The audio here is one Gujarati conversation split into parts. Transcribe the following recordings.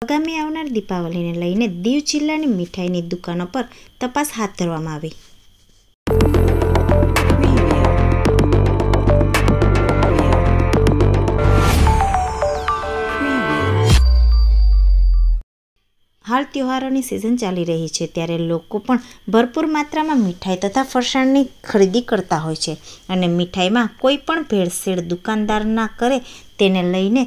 આગામી આવનાર દીપાવલીને લઈને દીવ જિલ્લાની મીઠાઈની દુકાનો પર તપાસ હાથ ધરવામાં આવી. હાલ તહેવારોની સિઝન ચાલી રહી છે, ત્યારે લોકો પણ ભરપૂર માત્રામાં મીઠાઈ તથા ફરસાણની ખરીદી કરતા હોય છે અને મીઠાઈમાં કોઈ પણ ભેળસેળ દુકાનદાર ના કરે તેને લઈને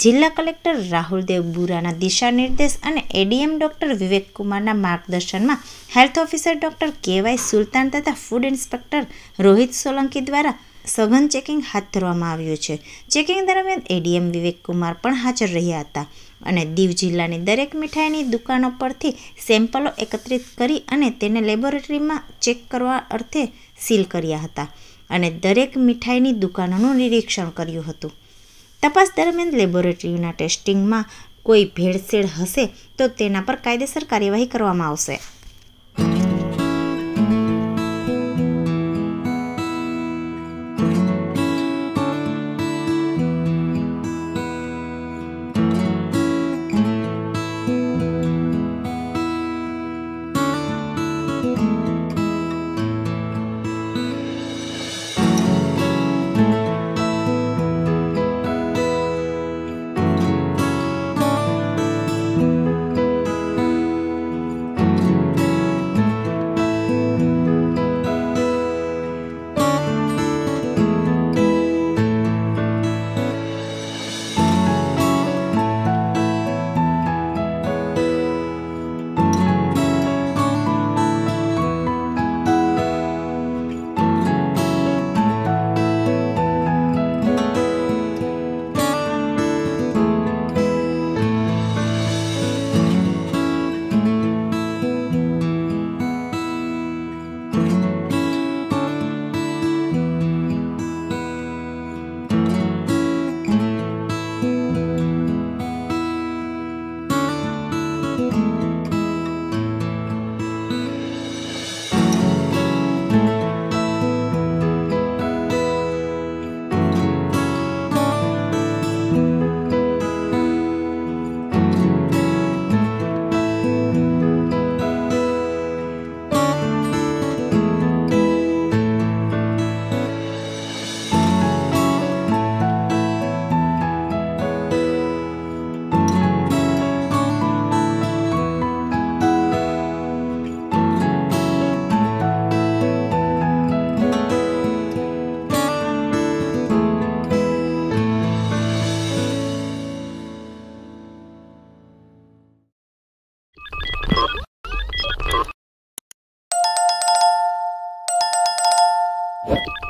જિલ્લા કલેક્ટર રાહુલદેવ બુરાના દિશા નિર્દેશ અને એડીએમ ડોક્ટર વિવેક કુમારના માર્ગદર્શનમાં હેલ્થ ઓફિસર ડોક્ટર કેવાય સુલતાન તથા ફૂડ ઇન્સ્પેક્ટર રોહિત સોલંકી દ્વારા સઘન ચેકિંગ હાથ ધરવામાં આવ્યું છે. ચેકિંગ દરમિયાન એડીએમ વિવેક કુમાર પણ હાજર રહ્યા હતા અને દીવ જિલ્લાની દરેક મીઠાઈની દુકાનો પરથી સેમ્પલો એકત્રિત કરી અને તેને લેબોરેટરીમાં ચેક કરવા અર્થે સીલ કર્યા હતા અને દરેક મીઠાઈની દુકાનોનું નિરીક્ષણ કર્યું હતું. તપાસ દરમિયાન લેબોરેટરીના ટેસ્ટિંગમાં કોઈ ભેળસેળ હશે તો તેના પર કાયદેસર કાર્યવાહી કરવામાં આવશે. What?